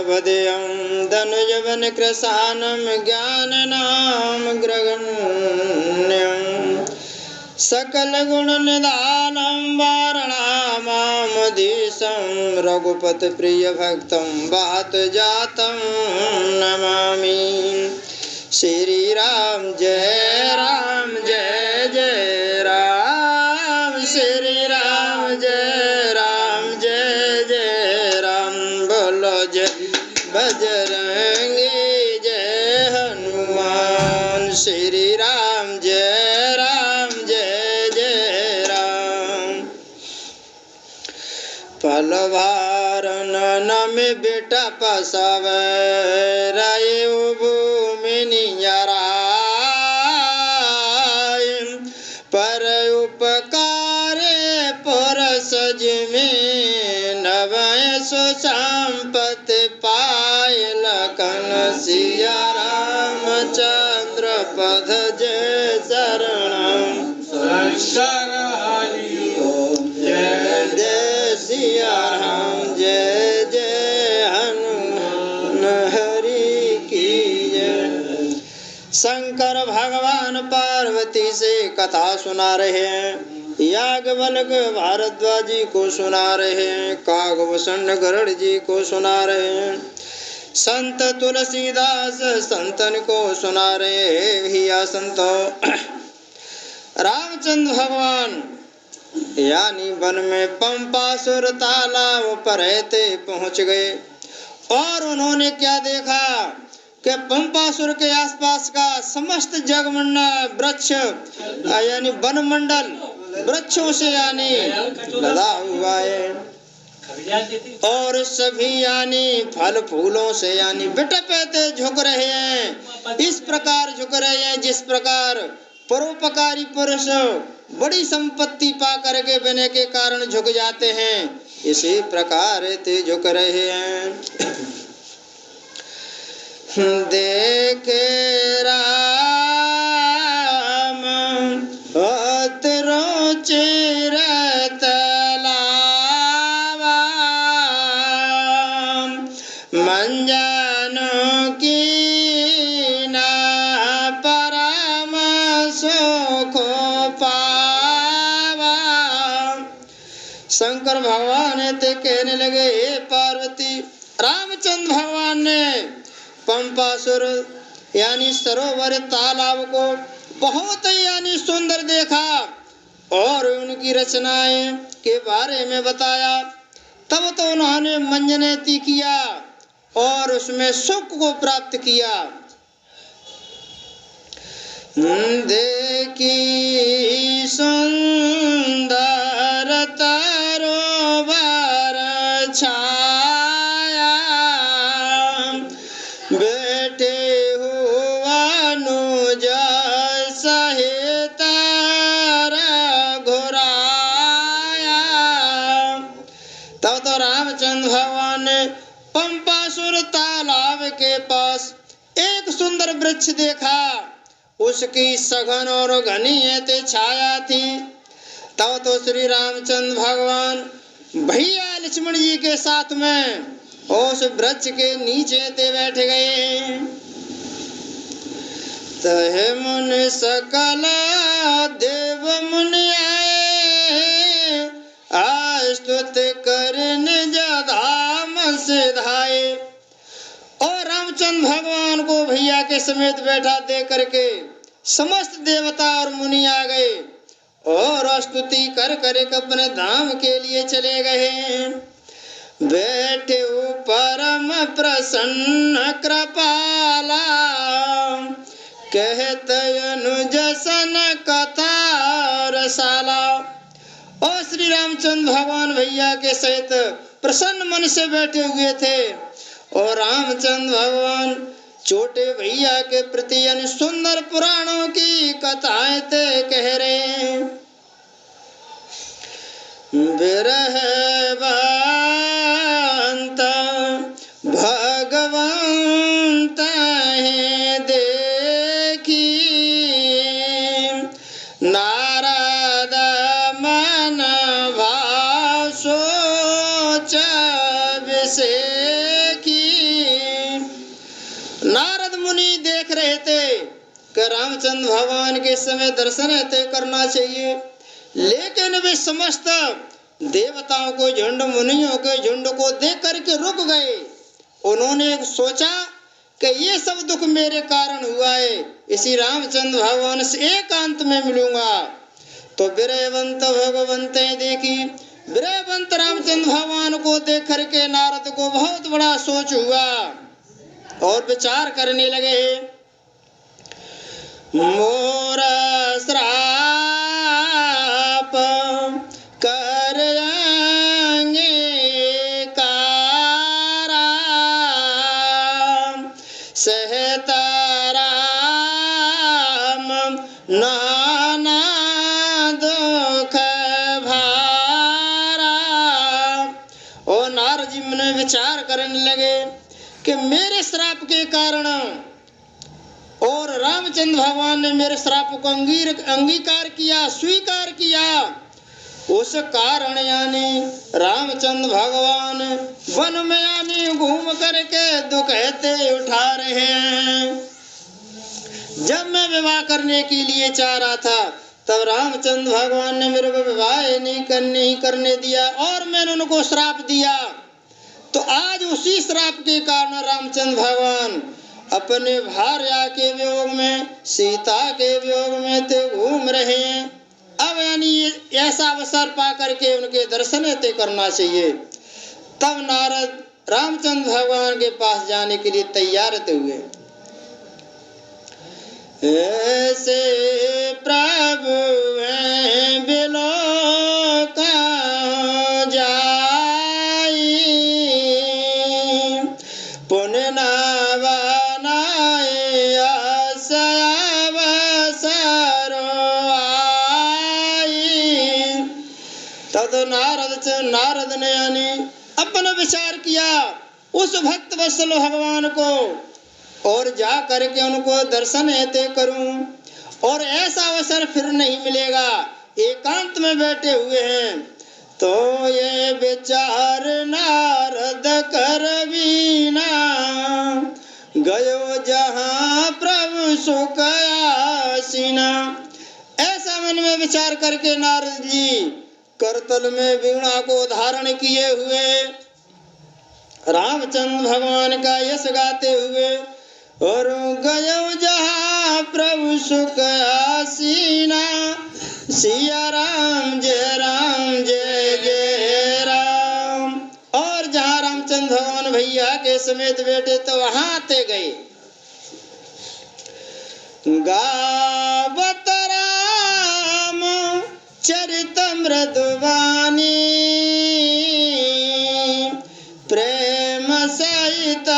द्रौपदेयं धनुजवन कृशानं ज्ञाननाम ग्रगण्यं सकल गुण निधानं वारणामामधीशं रघुपति प्रिय भक्तं वात जातं नमामि। श्री राम जय जय राम, श्री राम जय राम, बोलो जय बजरंगी जय हनुमान। श्री राम जय राम। पल भारण में बेटा पसावे राय भूमि नियराय, पर उपकार पर सज में नवय सो संपत्ति पाय। लखन सिया रामचंद्र पद जय शरणम संसार हरिओ जय जय सिया राम जय जय हनुमान हरि की जय। शंकर भगवान पार्वती से कथा सुना रहे हैं, याज्ञवल्क्य भारद्वाज जी को सुना रहे हैं, काकभूषण गरुड़ जी को सुना रहे हैं, संत तुलसीदास संतन को सुना रहे हैं। भैया संतों, रामचंद्र भगवान यानी वन में पंपासुर तालाब पर रहते पहुंच गए और उन्होंने क्या देखा कि पंपासुर के आसपास का समस्त जगमंडल वृक्ष यानी वनमंडल वृक्षों से यानी लदा हुआ है और सभी यानी फल फूलों से यानी बिटपते झुक रहे हैं। इस प्रकार झुक रहे हैं जिस प्रकार परोपकारी पुरुष बड़ी संपत्ति पा करके बने के कारण झुक जाते हैं, इसी प्रकार ते झुक रहे हैं। देखे राम अतरो चिरतलावा, मंजनो की ना परम सुख पावा। शंकर भगवान ते कहने लगे, हे पार्वती, रामचंद्र भगवान ने पंपासुर यानी सरोवर तालाब को बहुत यानी सुंदर देखा और उनकी रचनाएं के बारे में बताया। तब तो उन्होंने मंजनेती किया और उसमें सुख को प्राप्त किया। देखी सुंदर तरोवर छाया, बैठे हुआ अनुज सहित घुराया। तब तो रामचंद्र भगवान ने पंपासुर तालाब के पास एक सुंदर वृक्ष देखा, उसकी सघन और घनी ते छाया थी। तब तो श्री रामचंद्र भगवान भैया लक्ष्मण जी के साथ में उस वृक्ष के नीचे ते बैठ गए। तह मुनि सकल देव मुनि आए, आस्तुत कर निज धाम सिधाए। और रामचंद्र भगवान को भैया के समेत बैठा देख करके समस्त देवता और मुनि आ गए और स्तुति कर एक अपने धाम के लिए चले गए। बैठे परम प्रसन्न कृपाला, कहते अनुज सन कथा रसाला। और श्री रामचंद्र भगवान भैया के सहित प्रसन्न मन से बैठे हुए थे और रामचंद्र भगवान छोटे भैया के प्रति यानी सुंदर पुराणों की कथाएं ते कह रहे हैं। विरह भगवंत है देखी, नारद मन भाव सोच विषेखी। कि रामचंद्र भगवान के समय दर्शन तय करना चाहिए। लेकिन वे समस्त देवताओं को, झुंड मुनियों के झुंड को देख करके रुक गए। उन्होंने सोचा कि ये सब दुख मेरे कारण हुआ है, इसी रामचंद्र भगवान से एकांत में मिलूंगा। तो विरयवंत भगवंत देखी, विरयवंत रामचंद्र भगवान को देख करके नारद को बहुत बड़ा सोच हुआ और विचार करने लगे, मोरा श्राप कर सहता राम नाना दुख भारा। और नारद जी मन में विचार करने लगे कि मेरे श्राप के कारण और रामचंद्र भगवान ने मेरे श्राप को अंगीकार किया, स्वीकार किया, उस कारण यानी रामचंद्र भगवान वन में यानी घूम करके दुख उठा रहे हैं। जब मैं विवाह करने के लिए चाह रहा था तब रामचंद्र भगवान ने मेरे को विवाह नहीं करने दिया और मैंने उनको श्राप दिया। तो आज उसी श्राप के कारण रामचंद्र भगवान अपने भार्या के वियोग में, सीता के वियोग में तो घूम रहे हैं। अब यानी ऐसा अवसर पा करके उनके दर्शन तय करना चाहिए। तब नारद रामचंद्र भगवान के पास जाने के लिए तैयार हुए। ऐसे प्रभु हैं बिलोक जाई, पुण्य नारद ने यानी अपना विचार किया उस भक्त वत्सल भगवान को और जा करके उनको दर्शन तय करूं और ऐसा अवसर फिर नहीं मिलेगा। एकांत में बैठे हुए हैं। तो ये विचार नारद कर बीना, गयो जहां प्रभु सुख आसीना। ऐसा मन में विचार करके नारद जी करतल में वीणा को धारण किए हुए रामचंद्र भगवान का यश गाते हुए और गयो जहाँ प्रभु सुख आसीना, सिया राम जय जय राम। और जहाँ रामचंद्र भगवान भैया के समेत बैठे तो वहां आते गए। गावत राम चरित मृदुवानी, प्रेम सहित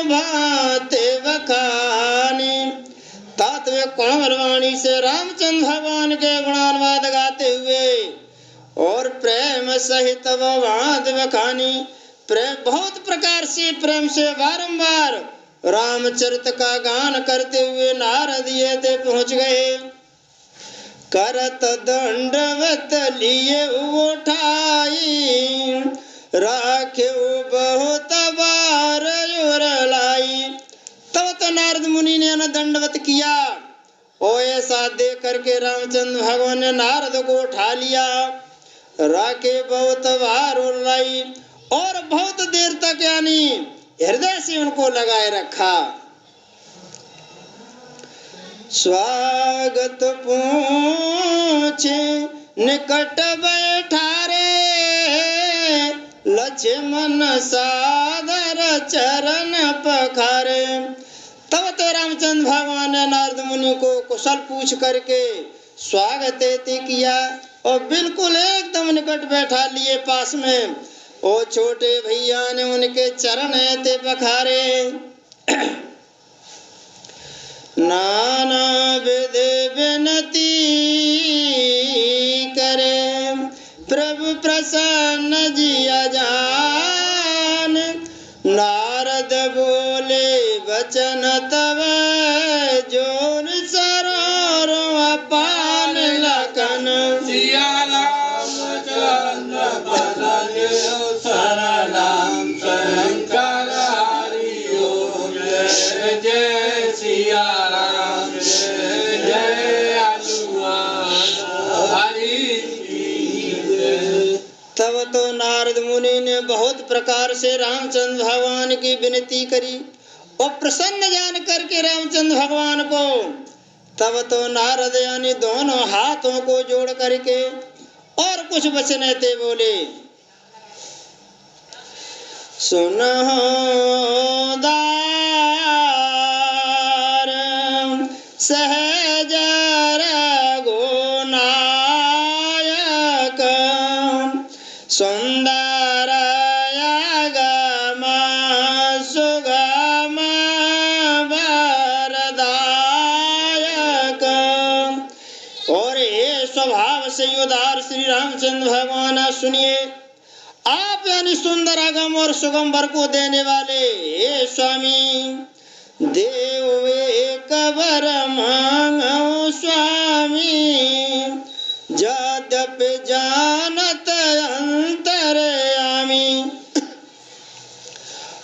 भाते बखानी। तात्व्य कुंवरवाणी से रामचंद्र भगवान के गुणानुवाद गाते हुए और प्रेम सहित भात बखानी, प्रेम बहुत प्रकार से प्रेम से बारंबार रामचरित का गान करते हुए नारद ये ते पहुंच गए। करत दंडवत लिए उठाई, राखे बहुत बार लाई। तब तो नारद मुनि ने न दंडवत किया और ऐसा देख करके रामचंद्र भगवान ने नारद को उठा लिया, राखे बहुत बार लाई और बहुत देर तक यानी हृदय से उनको लगाए रखा। स्वागत पूछे निकट बैठा रे, लक्ष्मण सादर चरण पखारे। तब तो रामचंद्र भगवान ने नारद मुनि को कुशल पूछ करके स्वागत किया और बिल्कुल एकदम निकट बैठा लिए पास में। ओ छोटे भैया ने उनके चरण ते पखारे। नाना विधि विनती करे, प्रभु प्रसन्न जिया जान। नारद बोले वचन तब जोर सरोर अपान लखन। सिया राम चंद्र बदन सरनाम शंकर हरि ओम जय जय सिया राम। बहुत प्रकार से रामचंद्र भगवान की विनती करी और प्रसन्न जान करके रामचंद्र भगवान को तब तो नारद यानी दोनों हाथों को जोड़ करके और कुछ वचन थे बोले, सुनहो दार सहज रघुनायक सुंदर आगम सुगम वरदायक। और ये स्वभाव से उदार श्री रामचंद्र भगवान सुनिए, आप यानी सुंदर आगम और सुगम वर को देने वाले हे स्वामी, देव एक वर मांगो स्वामी, यद्यपि जानत अंतर्यामी।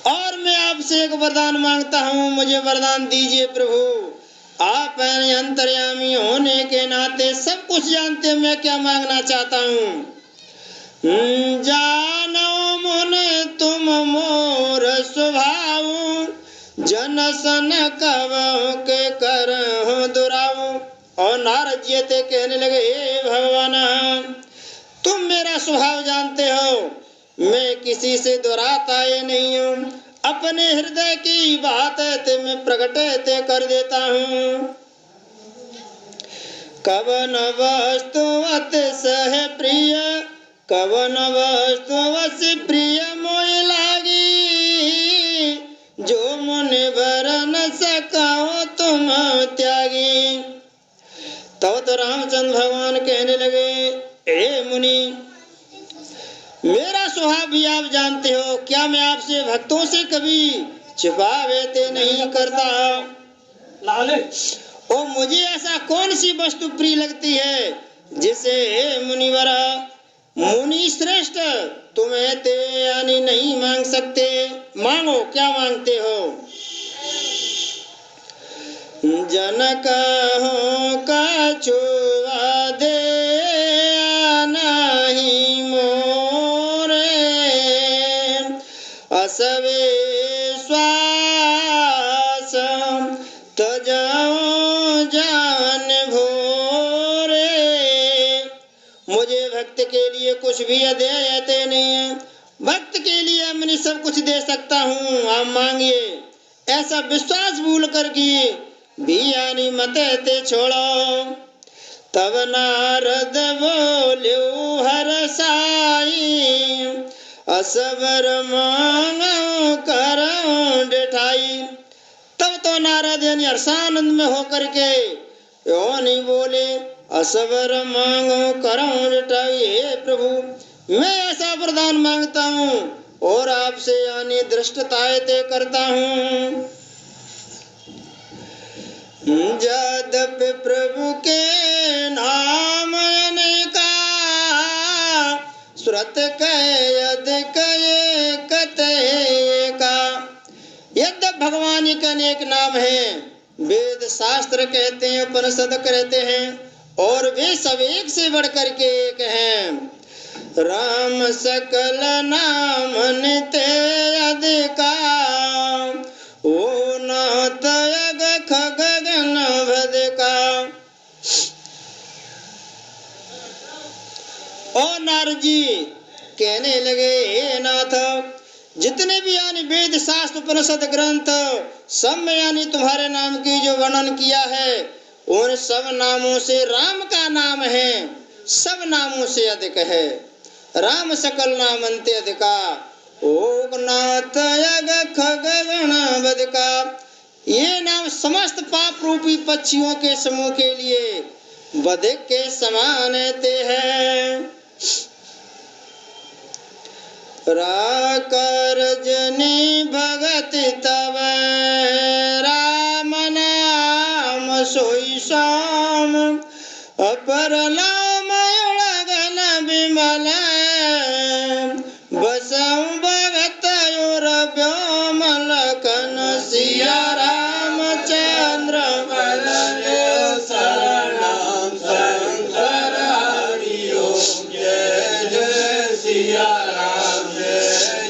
और मैं आपसे एक वरदान मांगता हूँ, मुझे वरदान दीजिए प्रभु। आप यानी अंतर्यामी होने के नाते सब कुछ जानते, मैं क्या मांगना चाहता हूँ। जानो मुन तुम मोर स्वभाव, जन सन कवों के करहु दुराऊ। और नारद जी ते कहने लगे, हे भगवान, तुम मेरा स्वभाव जानते हो, मैं किसी से दुराता ये नहीं हूँ, अपने हृदय की बात ते मैं प्रकट ते कर देता हूँ। कवन वस्तु अति सह प्रिय, कवन वस्तु वस प्रिय मोय लागी, जो मुनि वर न सकाओ तुम त्यागी। तो रामचंद्र भगवान कहने लगे, हे मुनि, मेरा स्वभाव भी आप जानते हो, क्या मैं आपसे भक्तों से कभी छिपावे ते नहीं करता। और मुझे ऐसा कौन सी वस्तु प्रिय लगती है जिसे मुनिवर मुनि श्रेष्ठ तुम्हें ते यानी नहीं मांग सकते। मांगो, क्या मांगते हो। जनक हो कछुआ दे नहीं मोरे, असवे श्वास तजाओ जान भोरे। मुझे भक्त के लिए कुछ भी अदेते नहीं है, भक्त के लिए मैं सब कुछ दे सकता हूँ, आप मांगिए। ऐसा विश्वास भूल कर किए भी यानी मत ते छोड़ो। तब नारद बोल्यो हर साई, असबर मांगो करो डिठाई। तब तो नारद यानी हर्षानंद में होकर के यो नहीं बोले, असबर मांगो करो डिठाई। हे प्रभु, मैं ऐसा वरदान मांगता हूँ और आपसे यानी दृष्टताएं ते करता हूँ। यद्यपि प्रभु के नाम अनेका, श्रुत कहे अधिक का। यद्यपि भगवान के अनेक नाम हैं, वेद शास्त्र कहते हैं, उपनिषद कहते हैं, और वे सब एक से बढ़ करके एक हैं। राम सकल नाम नित्य अधिका, ओ नाथ यग खग गगन भदका। और नारद जी कहने लगे, हे नाथ, जितने भी यानी वेद शास्त्र उपनिषद ग्रंथ सब में यानी तुम्हारे नाम की जो वर्णन किया है, उन सब नामों से राम का नाम है सब नामों से अधिक है। राम सकल नाम अंत्य अधिका, ओग नाथ यग खग गण बदका। ये नाम समस्त पाप रूपी पक्षियों के समूह के लिए बधिक के समान ते है। राकर जनी भगत तब राम नाम सोई शाम, अपर नाम उड़गन विमल, बसऊ भगत और व्योम लखन सिया रामचंद्र शरणम शंकर हरि ओम। जय जय सिया राम, जय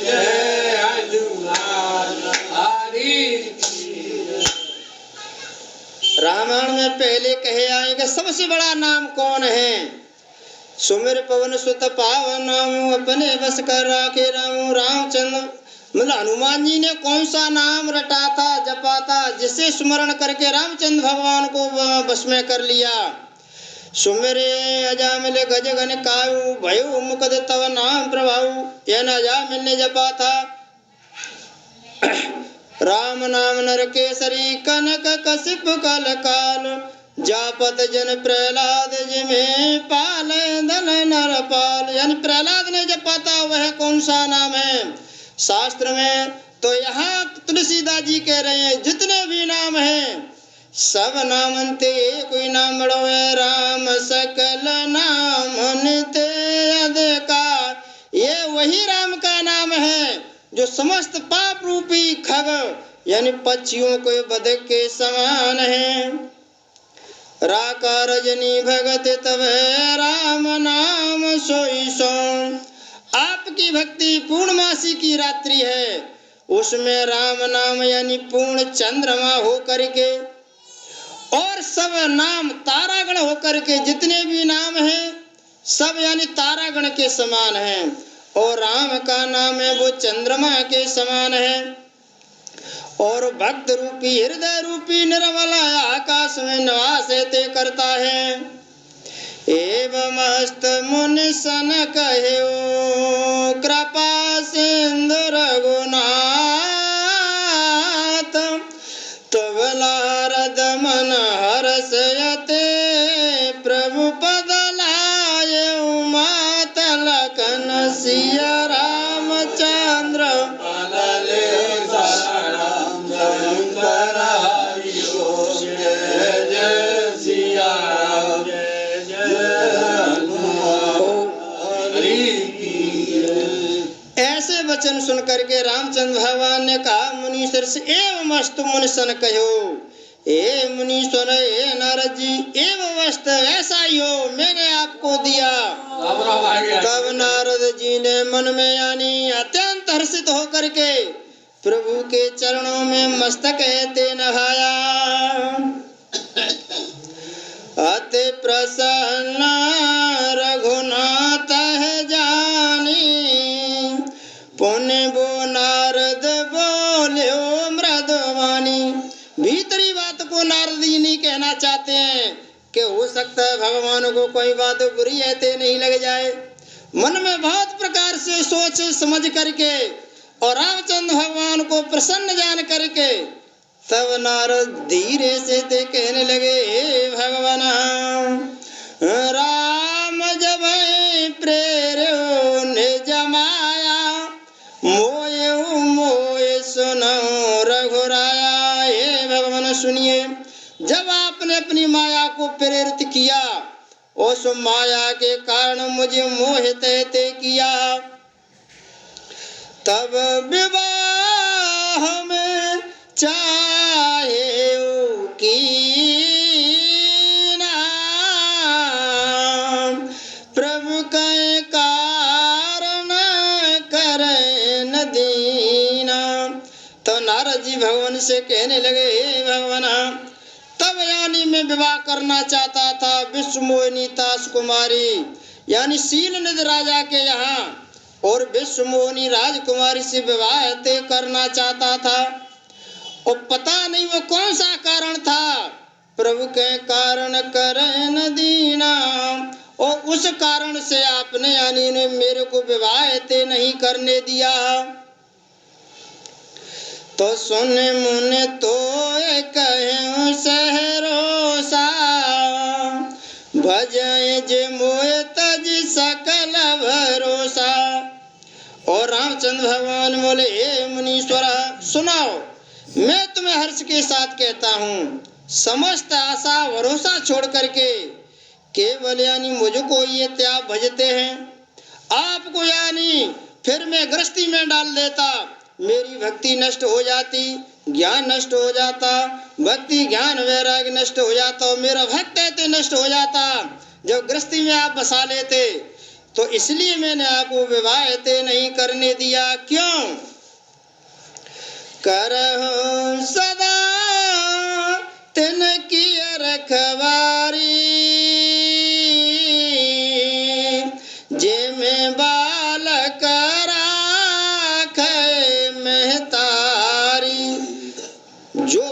कि सबसे बड़ा नाम कौन है। सुमिर पवन सुत पावन नाम अपने बस कर राखे राम। रामचंद्र मतलब हनुमान जी ने कौन सा नाम रटा था, जपा था, जिसे स्मरण करके रामचंद्र भगवान को बस में कर लिया। सुमिरे अजामिल गज गन कायु भयो मुकद तव नाम प्रभाऊ। यह अजामिल ने जपा था राम नाम नर केसरी कनक कसिप कल काल। जापत जन प्रहलाद जिमे पाल दल नर पाल। यानी प्रहलाद ने जपा था वह कौन सा नाम है शास्त्र में। तो यहाँ तुलसीदास जी कह रहे हैं जितने भी नाम हैं सब नामंते कोई नाम बड़ो है राम। सकल नाम नित्य अधिकार। ये वही राम का नाम है जो समस्त पाप रूपी खग यानी पक्षियों को वध के समान है। राका रजनी भगत तब राम नाम सोई सो। आपकी भक्ति पूर्णमासी की रात्रि है, उसमें राम नाम यानी पूर्ण चंद्रमा हो करके और सब नाम तारागण होकर के जितने भी नाम हैं सब यानी तारागण के समान हैं। और राम का नाम है वो चंद्रमा के समान है। और भक्त रूपी हृदय रूपी निर्मल आकाश में निवास ते करता है। एवं मस्त मुनि सन कहो कृपा सिंधु रघुनाथ। तब नारद मन हर्षयते प्रभु पद लाए मात लखन सिया रामचंद्र। ऐसे वचन सुन करके रामचंद्र भगवान ने कहा मुनीश्वर से एवं मस्त मुनिसन कहो। ए मुनीश्वर ए नारद जी एवं मस्त ऐसा ही हो मैंने आपको दिया। तब नारद जी ने मन में यानी अत्यंत हर्षित होकर के प्रभु के चरणों में मस्तक ते नभाया। अति प्रसन्न रघुनाथ है जानी। पुण्य वो नारद बोल्यो मृदवानी। भीतरी बात को नारद जी नहीं कहना चाहते हैं कि हो सकता है भगवान को कोई बात बुरी ऐसे नहीं लग जाए। मन में बहुत प्रकार से सोच समझ करके और रामचंद्र भगवान को प्रसन्न जान करके तब नारद धीरे से ते कहने लगे हे भगवान राम जब प्रेरो निज माया मोय मोय सुनो रघुराया। हे भगवान सुनिए जब आपने अपनी माया को प्रेरित किया उस माया के कारण मुझे मोहित ते किया। तब विवाह में चाहे की नाम प्रभु के कारण करे न दीना। तो नारद जी भगवान से कहने लगे हे भगवान तब यानी मैं विवाह करना चाहता था विश्व मोहिनी तास कुमारी यानी शील निधि राजा के यहाँ और विश्व मोहिनी राजकुमारी से विवाह तय करना चाहता था। और पता नहीं वो कौन सा कारण था प्रभु के कारण करे न दीना। और उस कारण से आपने यानी ने मेरे को विवाह तय नहीं करने दिया। तो सुन मुने तो कहे सहरोसा भजय जे मोह तज सकल भरोसा। और रामचंद्र भगवान बोले हे मुनीश्वर सुनाओ मैं तुम्हें हर्ष के साथ कहता हूँ समस्त आशा भरोसा छोड़ करके केवल यानी मुझको ये त्याग भजते हैं आपको यानी फिर मैं गृहस्थी में डाल देता मेरी भक्ति नष्ट हो जाती ज्ञान नष्ट हो जाता भक्ति ज्ञान वैराग्य नष्ट हो जाता और मेरा भक्त है नष्ट हो जाता जब गृहस्थी में आप बसा लेते। तो इसलिए मैंने आपको विवाह तय नहीं करने दिया। क्यों करहो सदा तिन की रखवारी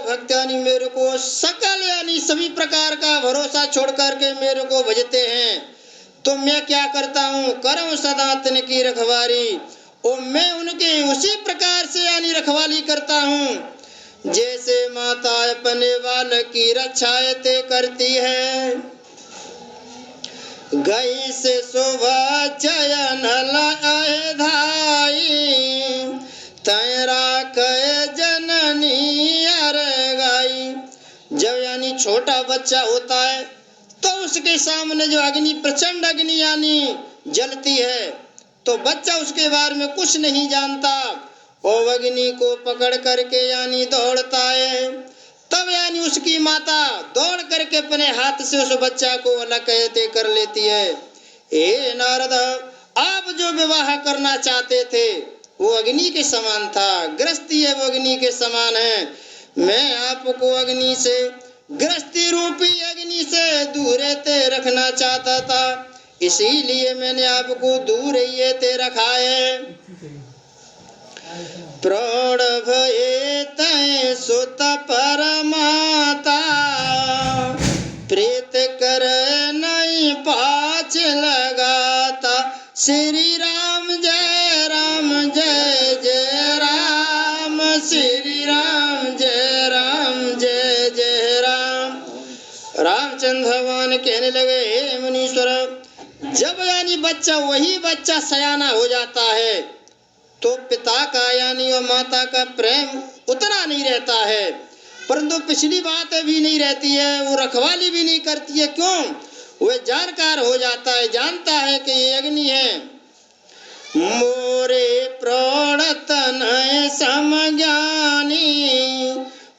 भक्त यानी मेरे को सकल यानी सभी प्रकार का भरोसा छोड़ करके मेरे को भजते हैं, तो मैं क्या करता हूँ, करम सदा तन की रखवारी, और मैं उनके उसी प्रकार से यानी रखवाली करता हूँ जैसे माता अपने बालक की रक्षा ते करती है। गई से शोभा चयन लाए धाई, तेरा कह जननी अर गाई। जब यानी छोटा बच्चा होता है तो उसके सामने जो अग्नि, प्रचंड अग्नि यानी जलती है, तो बच्चा उसके बारे में कुछ नहीं जानता, और अग्नि को पकड़ करके यानी दौड़ता है। तब यानी उसकी माता दौड़ करके अपने हाथ से उस बच्चा को अलग कहते कर लेती है। हे नारद, आप जो विवाह करना चाहते थे वो अग्नि के समान था, गृहस्थी है वो अग्नि के समान है। मैं आपको अग्नि से, गृहस्थी रूपी अग्नि से दूर ते रखना चाहता था, इसीलिए मैंने आपको दूर ही ते रखा है। प्रौढ़ भये तय सुत परमाता, प्रीत कर नहीं पाछ लगाता। श्री राम जय राम जय जय राम, श्री राम जय राम जय जय राम। रामचंद्र भगवान कहने लगे, हे मुनीश्वर, जब यानी बच्चा, वही बच्चा सयाना हो जाता है तो पिता का यानी और माता का प्रेम उतना नहीं रहता है, परंतु पिछली बात भी नहीं रहती है, वो रखवाली भी नहीं करती है। क्यों? वह जानकार हो जाता है, जानता है कि ये अग्नि है। मोरे प्रौढ़ तनय समज्ञानी,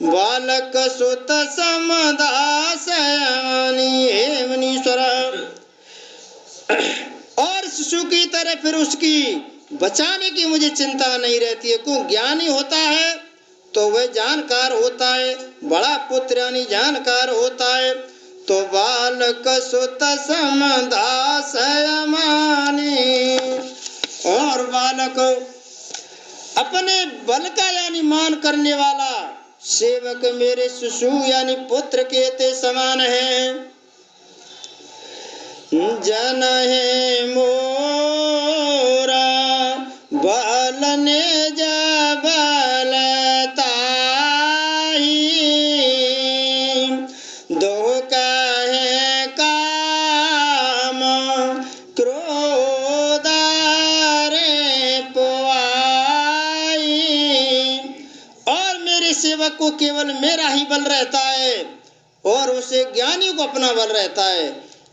बालक सुत समदासयानी। हे मुनीश्वर, और शिशु की तरह फिर उसकी बचाने की मुझे चिंता नहीं रहती है। क्यों? ज्ञानी होता है तो वह जानकार होता है, बड़ा पुत्र यानी जानकार होता है, तो बालक सुत समदासयमानी। और बालक अपने बल का यानी मान करने वाला सेवक मेरे शिशु यानी पुत्र के ते समान है। जन है मोरा बलने जबलताही, दो कहे काम क्रोध रे पुआई। और मेरे सेवक को केवल मेरा ही बल रहता है, और उसे ज्ञानी को अपना बल रहता है।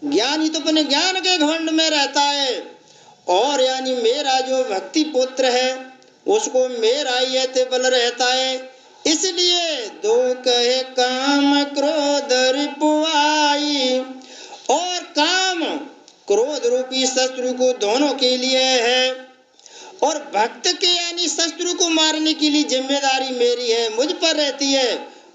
ज्ञानी तो अपने ज्ञान के घमंड में रहता है, और यानी मेरा जो भक्ति पुत्र है उसको मेरा ही ते बल रहता है। इसलिए दो कहे काम क्रोध रिपुआई, और काम क्रोध रूपी शत्रु को दोनों के लिए है, और भक्त के यानी शत्रु को मारने के लिए जिम्मेदारी मेरी है, मुझ पर रहती है,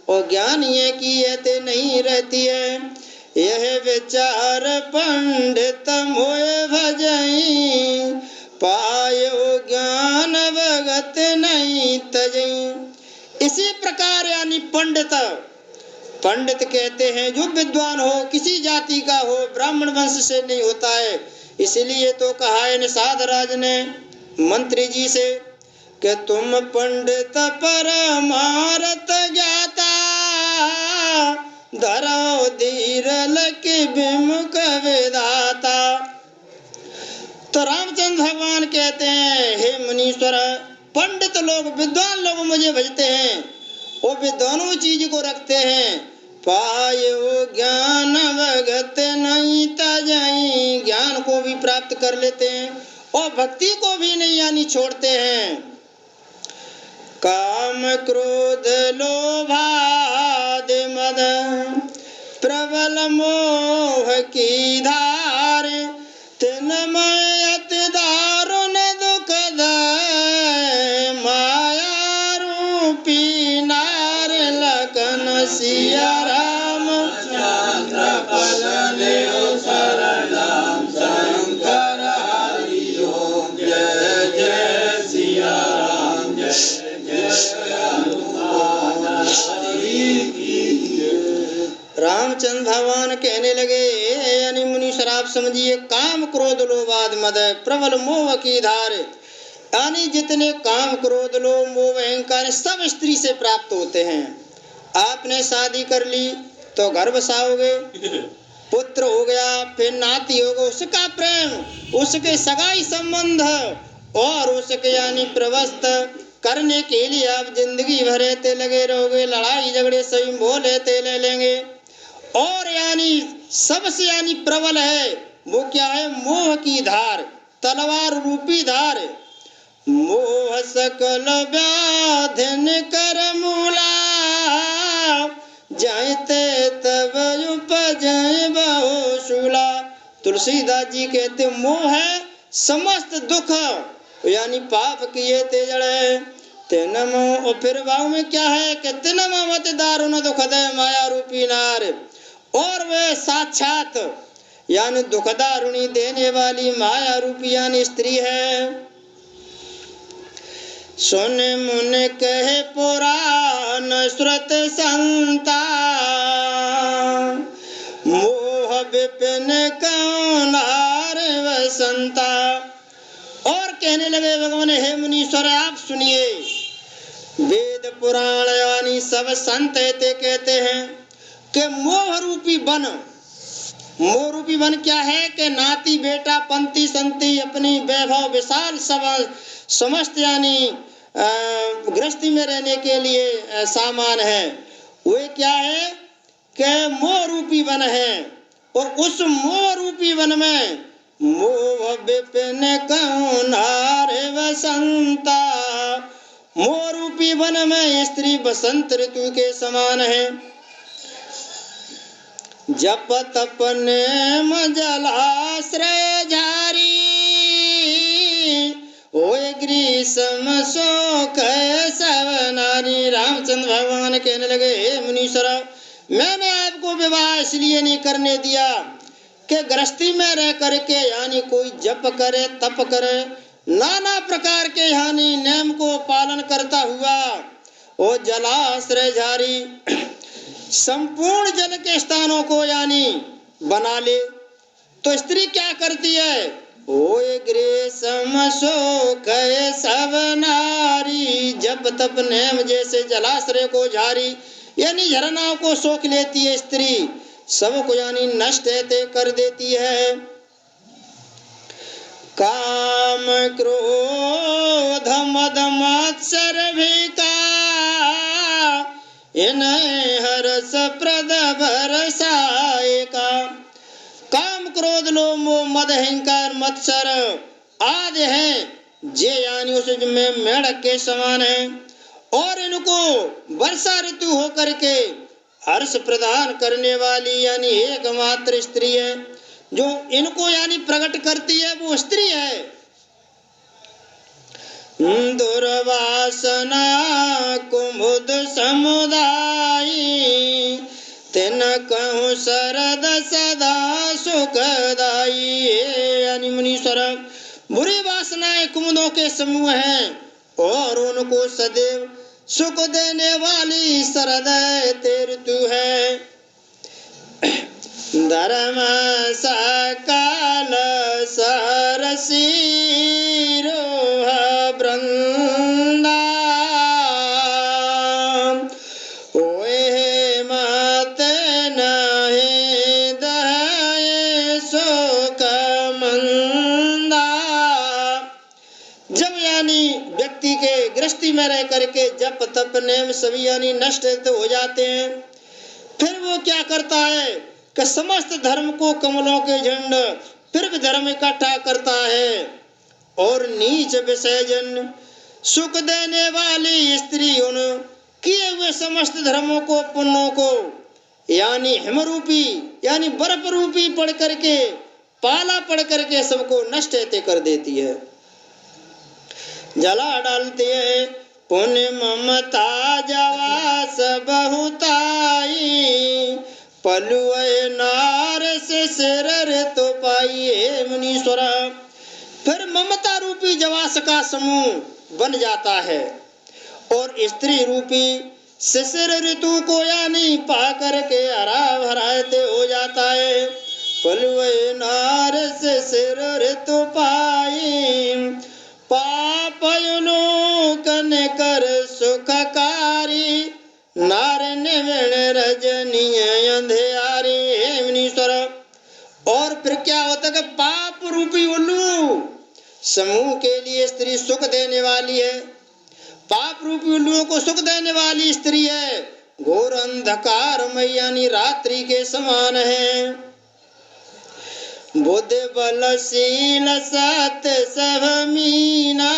और ज्ञान ये की ये ते नहीं रहती है। यह विचार पंडित मोय भजई, पायो ज्ञान भगत नहीं तजई। इसी प्रकार यानी पंडित, पंडित कहते हैं जो विद्वान हो, किसी जाति का हो, ब्राह्मण वंश से नहीं होता है। इसलिए तो कहा है निषाद राज ने मंत्री जी से कि तुम पंडित परमार्थ ज्ञाता, धरो धीर लके विमुख विधाता। तो रामचंद्र भगवान कहते हैं, हे मुनीश्वर, पंडित लोग, विद्वान लोग मुझे भजते हैं, वो वे दोनों चीज को रखते हैं। पायो ज्ञान भगत नहीं तजई, ज्ञान को भी प्राप्त कर लेते हैं और भक्ति को भी नहीं यानी छोड़ते हैं। काम क्रोध लोभादि मद प्रबल मोह की धार, तिनमय अति दारुण दुखद माया रूपी नार। लखन सिया राम चंद्र पद लेओ शरणम, शंकर हरि ओम। जय जय सिया राम, जय जय हनुमान हरि समझिए काम क्रोध लोभ आदि मद प्रबल मोह की धार, यानी जितने काम क्रोध लोभ मोह अहंकार सब स्त्री से प्राप्त होते हैं। आपने शादी कर ली तो घर बसाओगे, पुत्र हो गया, फिर नाती होगा, उसका प्रेम, उसके सगाई संबंध और उसके यानी प्रवस्थ करने के लिए आप जिंदगी भर रहते लगे रहोगे, लड़ाई झगड़े सभी मोह लेते ले लेंगे। और यानी सबसे यानी प्रबल है वो क्या है, मोह की धार, तलवार रूपी धार। मोह सकल व्याधिन कर मूला, जाते तब उपजय बहुशूला। तुलसीदास जी कहते मोह है समस्त दुख यानी पाप किए ते जड़े तेनमो। और फिर भाव में क्या है कि तिनम मत दारुण दुखदय माया रूपी नार, और वे साक्षात यानी दुखदारुणी देने वाली माया रूपी यानी स्त्री है। सुन मुन कहे पुराण श्रुत संता, मोह विपिन कौनार वसंता। और कहने लगे भगवान, हे मुनीश्वर आप सुनिए, वेद पुराण यानी सब संत कहते हैं कि मोह रूपी वन, मोह रूपी वन क्या है कि नाती बेटा पंथी संति अपनी वैभव विशाल समस्त यानी गृहस्थी में रहने के लिए सामान है, वे क्या है कि मोह रूपी वन है। और उस मोह रूपी वन में मोह विपिन कौनार वसंता, मोह रूपी वन में स्त्री बसंत ऋतु के समान है। जप तप नेम जलाश्रय झारी, ओए ग्रीष्म शोक सब नारी। रामचंद्र भगवान कहने लगे, हे मुनीश्वर मैंने आपको विवाह इसलिए नहीं करने दिया कि गृहस्थी में रह करके यानी कोई जप करे तप करे, नाना प्रकार के यानी नियम को पालन करता हुआ ओ जलाश्रय झारी संपूर्ण जल के स्थानों को यानी बना ले। तो स्त्री क्या करती है, ओए ग्रीष्म शोक सब नारी, जप तप नेम जैसे जलाश्रय को झारी यानी झरनाओं को सोख लेती है स्त्री, सबको यानी नष्ट कर देती है। काम क्रोध मद मत्सर विकार, इन्हें हर्ष प्रद भरसाए का। काम क्रोध लोभ मोह मद अहंकार मत्सर आदि हैं जे यानी उसमें मेढक के समान है, और इनको वर्षा ऋतु होकर के हर्ष प्रदान करने वाली यानी एकमात्र स्त्री है। जो इनको यानी प्रकट करती है वो स्त्री है। दुर्वासना कुमुद समुदायी, तिन कहूँ शरद सदा सुखदाई। यानी मुनीश्वर बुरी वासनाएं कुमुदों के समूह हैं और उनको सदैव सुख देने वाली शरद ऋतु है। धर्म सकाल सरसी रोह वृंदा, ओए मत नहीं दहे सुख मंदा। जब यानी व्यक्ति के गृहस्थी में रह करके जप तप नेम सभी यानी नष्ट हो जाते हैं, फिर वो क्या करता है कि समस्त धर्म को कमलों के झंड फिर भी धर्म इकट्ठा करता है, और नीच विसर्जन सुख देने वाली स्त्री उन किए हुए समस्त धर्मों को पुण्यों को यानी हिमरूपी यानी बर्फ रूपी पढ़ करके पाला पढ़ करके सबको नष्ट कर देती है, जला डालती है। पुण्य ममता जवास बहुताई, पलुए नार से सिर तो पाइए मुनीश्वर। फिर ममता रूपी जवास का समूह बन जाता है और स्त्री रूपी शिशिर ऋतु को यानी पा करके हरा भराते हो जाता है। पलवे नार से सिर ऋतु पाई, पापयुनु कन कर सुखकारी, नार निवण रजनीय अंधेरी। हे मुनीश्वर, और फिर क्या होता है कि पाप रूपी उल्लू समूह के लिए स्त्री सुख देने वाली है, पाप रूपी उल्लुओं को सुख देने वाली स्त्री है, घोर अंधकार में यानी रात्रि के समान है। बुद्ध बल शील सत्य सब मीना,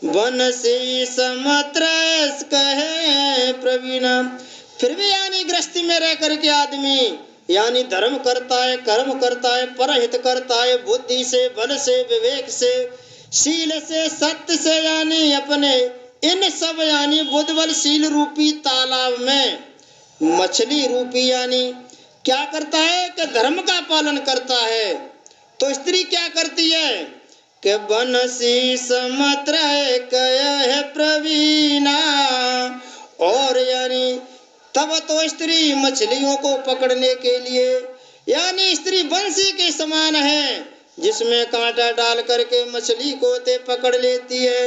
वन से समत्रस कहे प्रवीणा। फिर भी यानी गृहस्थी में रह करके आदमी यानी धर्म करता है, कर्म करता है, परहित करता है, बुद्धि से, बल से, विवेक से, शील से, सत्य से, यानी अपने इन सब यानी बुद्ध बल शील रूपी तालाब में मछली रूपी यानी क्या करता है कि धर्म का पालन करता है। तो स्त्री क्या करती है कि बनसी समत्र कह प्रवीणा, और यानी तब तो स्त्री मछलियों को पकड़ने के लिए यानी स्त्री बंसी के समान है, जिसमें कांटा डाल करके मछली को ते पकड़ लेती है।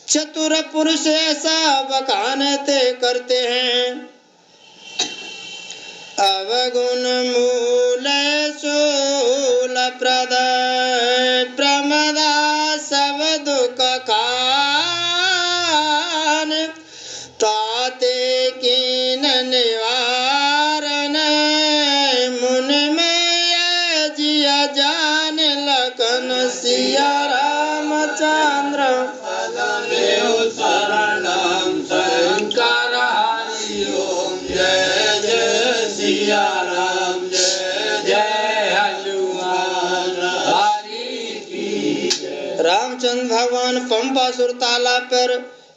चतुर पुरुष ऐसा बखान ते करते हैं, अवगुण मूल शूल प्रद प्रमदा सब दुख खान, ताते कीन निवारण मुन में जिया जान लखन सिया रामचंद्र शरणम शंकर हरि ओम। जय जय सिया राम, जय जय हनुमान हरि की जय। रामचंद्र भगवान पंपासुर तालाब पर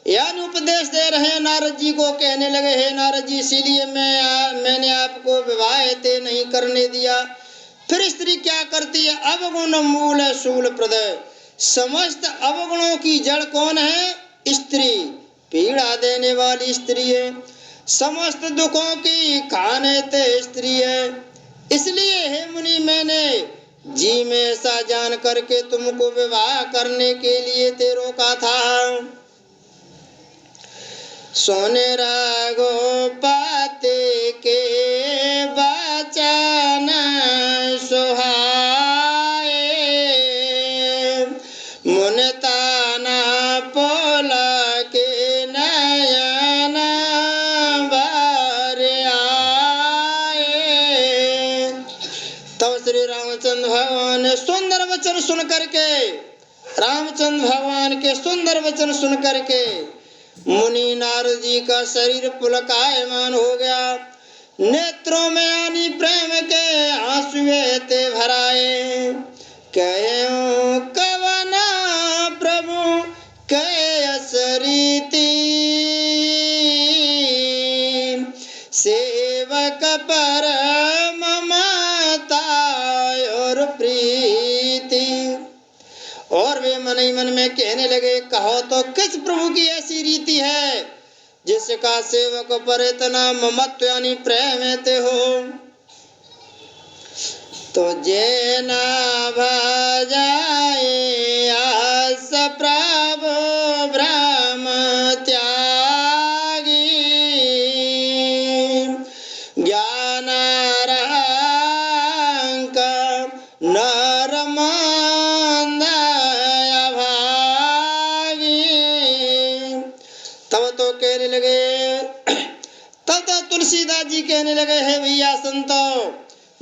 यानी उपदेश दे रहे हैं नारद जी को। कहने लगे, हे नारद जी, इसीलिए मैंने आपको विवाह ते नहीं करने दिया। फिर स्त्री क्या करती है, अवगुण मूल शूल प्रदय, समस्त अवगुणों की जड़ कौन है, स्त्री, पीड़ा देने वाली स्त्री है, समस्त दुखों की खाने ते स्त्री है। इसलिए हे मुनि, मैंने जी में ऐसा जान करके तुमको विवाह करने के लिए ते रोका था। सोने रागो पाते के बचन सुहाए, मुन ताना पोला के नयन भर आए। तब श्री रामचंद्र भगवान ने सुंदर वचन सुन करके, रामचंद्र भगवान के सुंदर वचन सुन करके मुनि नारद जी का शरीर पुलकायमान हो गया, नेत्रों में यानी प्रेम के आंसुए ते भराए। कहो कवना प्रभु कैस रीति, सेवक पर ममता और प्रीति। और वे मन ही मन में कहने लगे, कहो तो किस प्रभु की ऐसी रीति है जिसका सेवक पर इतना ममत्व यानी प्रेम ते हो। तो जे ना भजाए आस प्रभु ब्रह्म त्यागी, ज्ञान रंक नर मंद अभागी। तब तो कहने लगे, तब तो तुलसीदास जी कहने लगे, हे भैया संतो,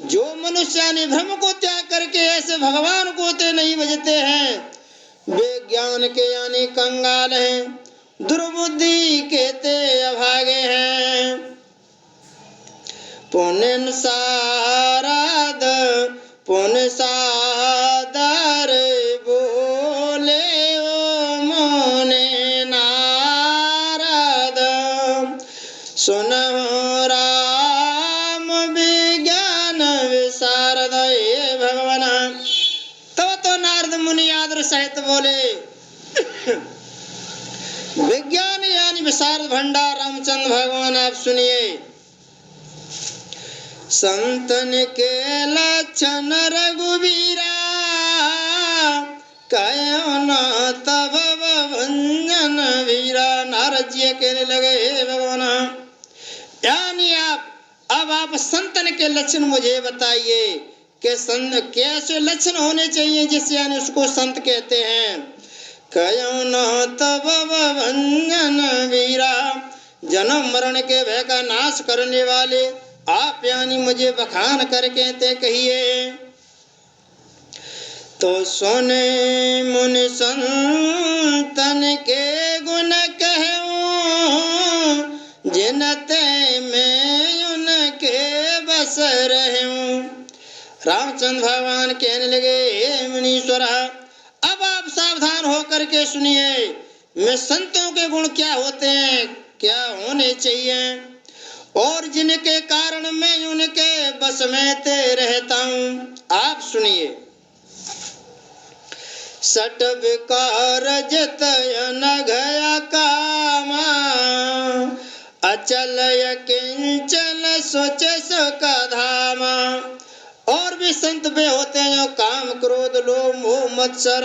जो मनुष्य यानी भ्रम को त्याग करके ऐसे भगवान को ते नहीं भजते हैं, वे ज्ञान के यानी कंगाल हैं, दुर्बुद्धि के ते अभागे हैं। पुण्य साराद पुण्य सादर बोले ओ मोने नारद, सुनो राम विज्ञान विशारद। हे भगवान, तब तो नारद मुनि आदर सहित बोले, विज्ञान यानी विशारद भंडार रामचंद्र भगवान आप सुनिए। संतन के लक्षण रघुवीरा, कहो न तब भंजन वीरा। नारद जी कहने लगे, हे भगवान, यानी अब आप संतन के लक्षण मुझे बताइए कि संत कैसे लक्षण होने चाहिए जिससे यानी उसको संत कहते हैं। कहो न तब भंजन वीरा, जन्म मरण के भय का नाश करने वाले आप यानी मुझे बखान करके ते कहिए। तो सुने मुनि संतन के गुण कहूँ, जिनते मैं उनके बस रहूं। रामचंद्र भगवान कहने लगे, हे मुनीश्वरा, अब आप सावधान होकर के सुनिए, मैं संतों के गुण क्या होते हैं, क्या होने चाहिए, और जिनके कारण मैं उनके बस में ते रहता हूँ। आप सुनिए। सट विकार जतयन गया कामा, अचल किंचन सोच सुख धामा। और भी संत वे होते हैं जो काम क्रोध लोभ मोह मत्सर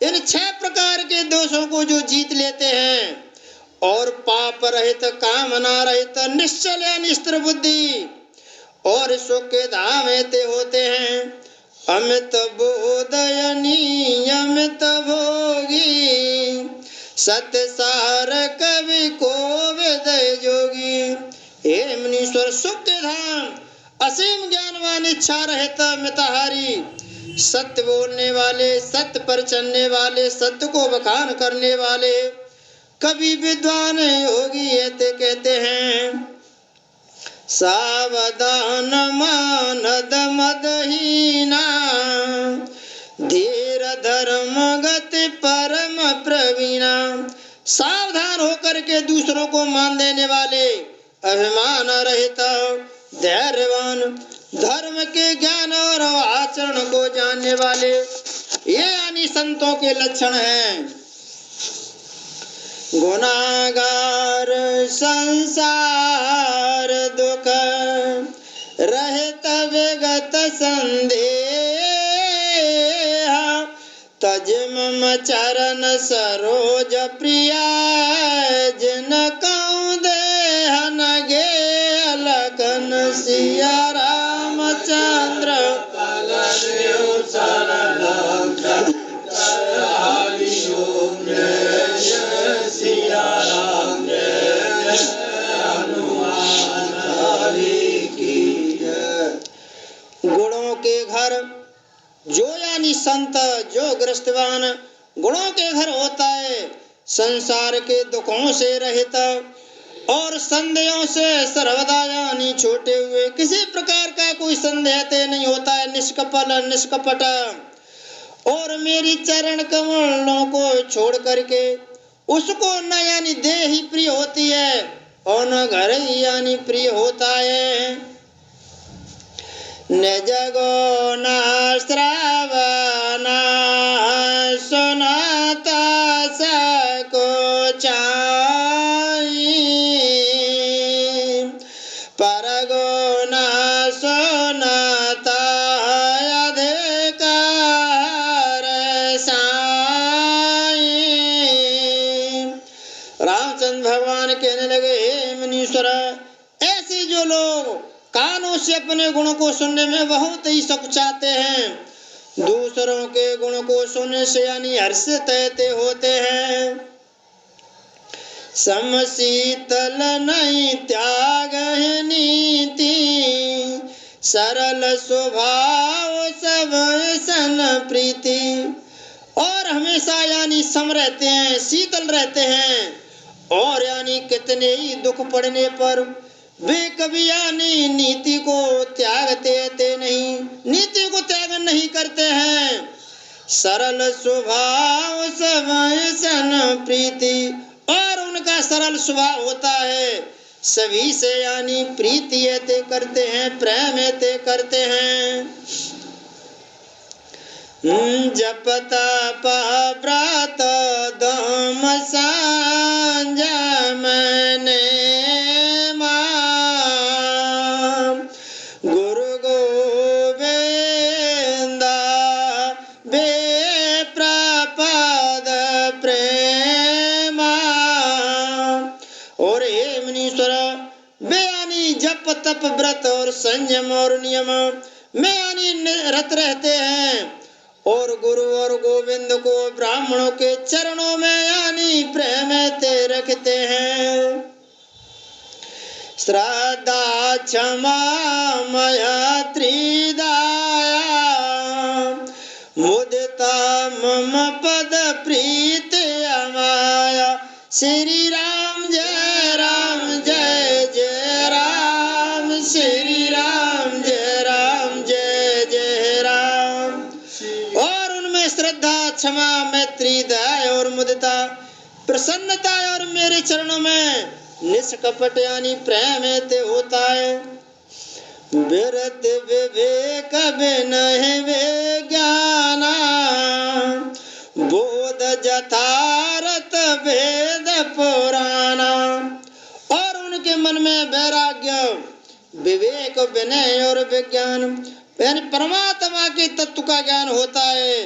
इन 6 प्रकार के दोषों को जो जीत लेते हैं, और पाप रहित कामना रहित निश्चल या निस्तर बुद्धि, और सुख के धाम ते होते हैं। अमित बोधयनी अमित भोगी, सत्य सार कवि को वेद जोगी। हे मुनीश्वर, सुख के धाम, असीम ज्ञानवान, इच्छा रहित मिताहारी, सत्य बोलने वाले, सत्य पर चलने वाले, सत्य को बखान करने वाले कवि विद्वान योगी ऐसे कहते हैं। सावधान मानद मदहीना, धीर धर्म गति परम प्रवीणा। सावधान होकर के दूसरों को मान देने वाले, अभिमान रहित, धैर्यवान, धर्म के ज्ञान और आचरण को जानने वाले, ये यानी संतों के लक्षण हैं। गुनागार संसार दुख रहित विगत संदेह, तज मम चरण सरोज प्रिया, जिन कौ देहन गे लखन सिया रामचंद्र। गुणों के घर जो यानी संत, जो गृहस्थवान गुणों के घर होता है, संसार के दुखों से रहित और संदेहों से सर्वदा यानी छोटे हुए, किसी प्रकार का कोई संदेह ते नहीं होता है, निष्कपट निष्कपट, और मेरी चरण कमलों को छोड़ करके उसको न यानी देह ही प्रिय होती है और न घर ही यानी प्रिय होता है। न जगो न श्रावना सुनाता सको चाई, परगो न सुनाता अधिकार साई। रामचंद्र भगवान कहने लगे, हे मुनीश्वर, ऐसे जो लोग कानों से अपने गुण को सुनने में बहुत ही सकुचाते हैं, दूसरों के गुण को सुनने से यानी हर्षित होते हैं। समशीतल नहीं त्याग है नीति, सरल स्वभाव सब सन प्रीति। और हमेशा यानी सम रहते हैं, शीतल रहते हैं, और यानी कितने ही दुख पड़ने पर वे कभी यानी नीति को त्यागते नहीं, नीति को त्याग नहीं करते हैं। सरल स्वभाव सब सन प्रीति, और उनका सरल स्वभाव होता है, सभी से यानी प्रीति ऐते करते हैं, प्रेम ऐते करते हैं। जप तप व्रत दम सांझ मैंने तप व्रत और संयम और नियम में यानी रत रहते हैं और गुरु और गोविंद को ब्राह्मणों के चरणों में यानी प्रेम ते रखते हैं। श्रद्धा क्षमा मैत्री दया मुदिता मम पद प्रीत अमाया। श्री राम जय राम जय जय राम, श्री राम जय जय राम। और उनमें श्रद्धा क्षमा मैत्री दया और मुदिता प्रसन्नता और मेरे चरणों में निष्कपट यानी प्रेम ते होता है। विरत विवेक विनय विज्ञाना बोध जथारथ वेद पुराना। और उनके मन में वैराग्य विवेक विनय और विज्ञान यानी परमात्मा के तत्व का ज्ञान होता है।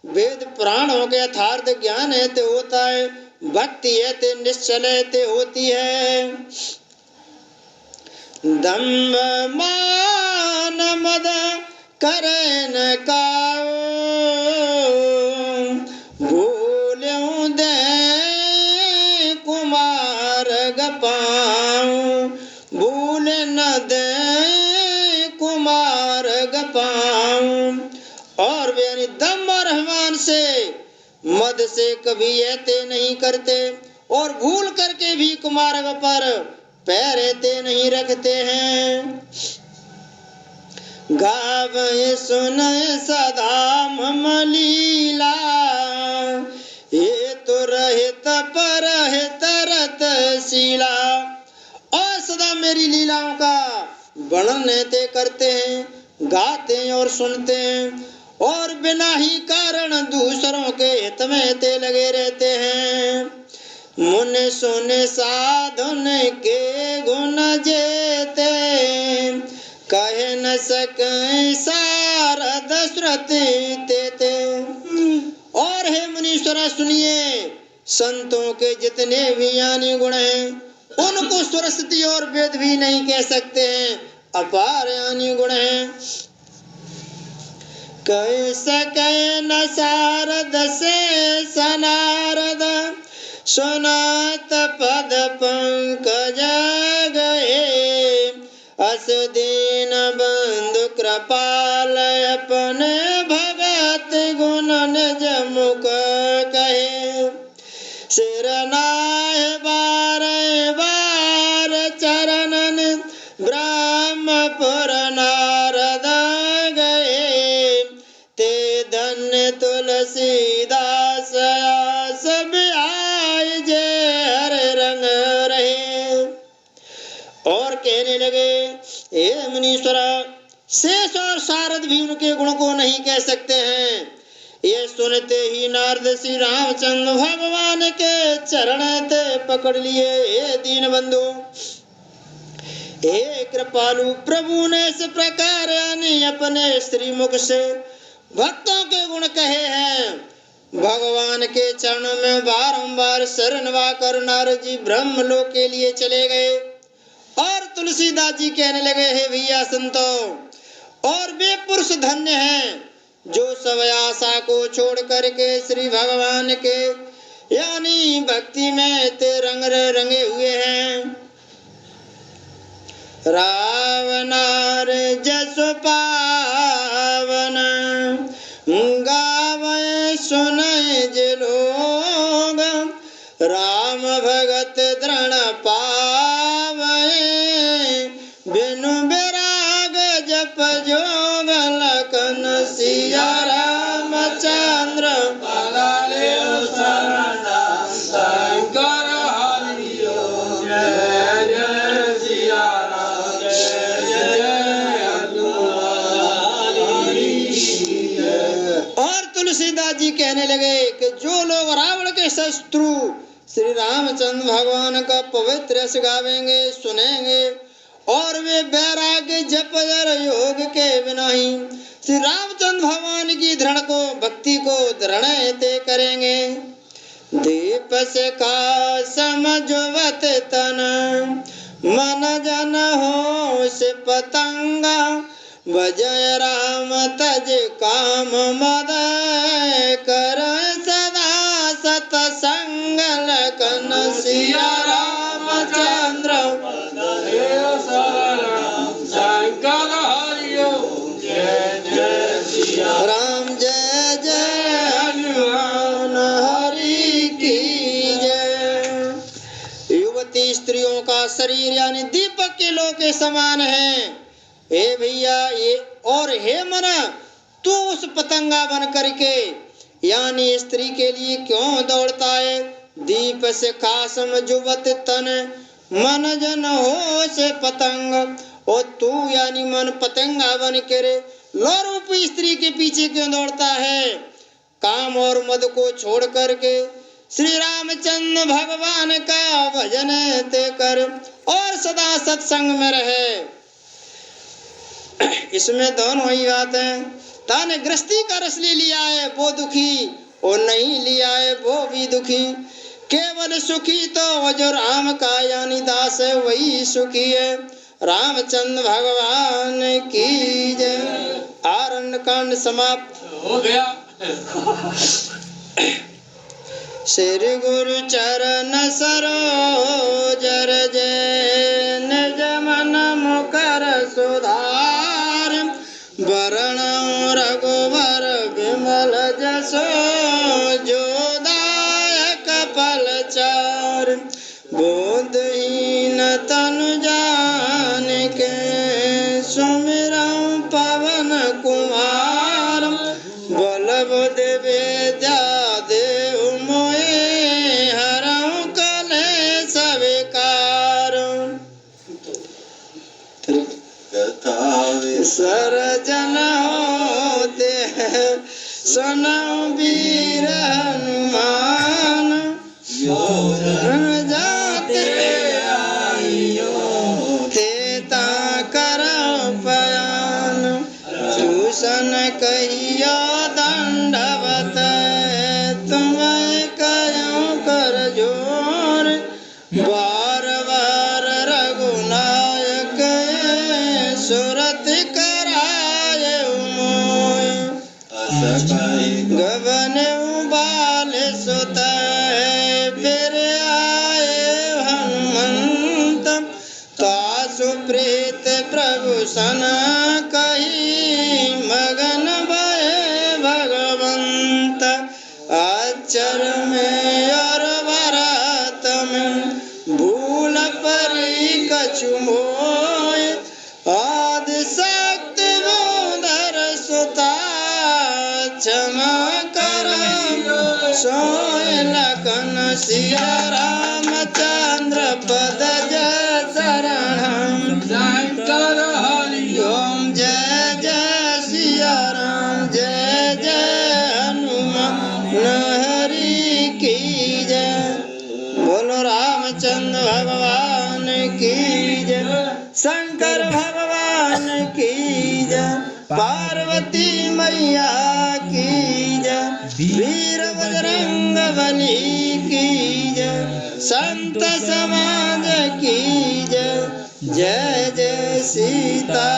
वेद पुराणों के यथार्थ ज्ञान है ते होता है। भक्ति है ते निश्चल है ते होती है। दम्भ मान मद करे न काओ भूल्यों दे कुमार गपाऊं, भूल न दे कुमार गपाऊं। और वे यानी दम और अभिमान से मद से कभी ऐते नहीं करते और भूल करके भी कुमार्ग पर पैर ऐते नहीं रखते हैं। गावे सुनय सदा मम लीला ये तो रहित पर तरत शीला। और सदा मेरी लीलाओं का वर्णन ऐते करते हैं, गाते हैं और सुनते हैं और बिना ही कारण दूसरों के हित में ते लगे रहते हैं। मुन सुन साधुन के गुण जेते कहे न सके सारद श्रुति तेते। और हे मुनीश्वरा सुनिए, संतों के जितने भी यानी गुण हैं उनको सरस्वती और वेद भी नहीं कह सकते हैं, अपार यानी गुण हैं। कह सके न सारद से सनारद सुनात पद पंकज गए। अस दीन बंधु कृपाल अपने भगत गुण निज मुख कहे। सिर नाय बार बार चरणन ब्रह्मपुर नारद गए। ते धन्य तुलसीदास आस आय जे हर रंग रहे। और कहने लगे, हे मुनीश्वरा, शेष और सारद भी उनके गुण को नहीं कह सकते हैं। ये सुनते ही नारद श्री रामचंद्र भगवान के चरण ते पकड़ लिए। हे दीन बंधु, हे कृपालु प्रभु ने इस प्रकार यानी अपने श्रीमुख से भक्तों के गुण कहे हैं। भगवान के चरणों में बारंबार शरण कर नारद जी ब्रह्मलोक के लिए चले गए। और तुलसीदास जी कहने लगे, हे भैया संतो, और वे पुरुष धन्य हैं जो सब आशा को छोड़ करके श्री भगवान के यानी भक्ति में ते रंगे हुए हैं। रावनार जस पावन गावे सुनय जे लोग। राम भगत दृढ़ पावे बिनु विराग जप जोग। लखन सिया रामचंद्र पाले शरण शंकर हरिओ। जय जय सिया राम जय जय हनुमान। और तुलसीदास जी कहने लगे कि जो लोग रावण के शत्रु श्री रामचंद्र भगवान का पवित्र रस गावेंगे सुनेंगे और वे वैराग्य जप योग के बिना ही श्री रामचंद्र भगवान की दृढ़ को भक्ति को दृढ़ ते करेंगे। दीप से का समझवत तन मन जन हो से पतंगा भजय राम तज काम मद कर सदा सतसंग लखन सिया रामचंद्र शंकर हरिओ जय जय सिया राम जय जय हनुमान हरि की जय। युवती स्त्रियों का शरीर यानी दीपक के लो के समान है। हे भैया ये और हे मन तू उस पतंगा बन करके यानी स्त्री के लिए क्यों दौड़ता है। दीप से खासम जुवत तन मन जन हो से पतंग और तू यानी मन पतंगा बन के रे लो रूप स्त्री के पीछे क्यों दौड़ता है। काम और मद को छोड़ करके श्री रामचंद्र भगवान का भजन ते कर और सदा सत्संग में रहे। इसमें दोनों ही बात है। ताने गृहस्थी का रस ले लिया है वो दुखी और नहीं लिया है वो भी दुखी। केवल सुखी तो जो राम का यानी दास है वही सुखी है। रामचंद्र भगवान की जय। आरण्य कांड समाप्त हो गया। श्री गुरु चरण सरोज रज निज मन मुकर सुधार वरण रघुवर विमल जसो जोदायक फलचार बोधहीन तनु जान के सुमिरं पवन कुमार बल बुद्धि विद्या देहु मोहि हरहु कलेश विकार। सरजन होते सुनौ वीर हनुमान जाते तेता करौ पयान सूसन कहियो दंडवत तुम्हें कयो कर जोर बार बार रघुनायक सुरत कराय मोय गगन उबाल सुत फिर आए हनुमंत तासु प्रीत प्रभु सन कही मगन भय भगवंत अक्षर में और भरत में भूल परी कछु मोय आदि शक्ति बोधर सुता क्षमा कर सोय लखन सिया रामचंद्र पद जय शरणं शंकर हरिओ ओम जय जय सिया राम जय जय हनुमान हरि की जय। बोलो रामचंद्र भगवान की जय। शंकर भगवान की जय। पार्वती मैया की जय। वीर बजरंग बली की जय। संत समाज की जय। जय जय सीता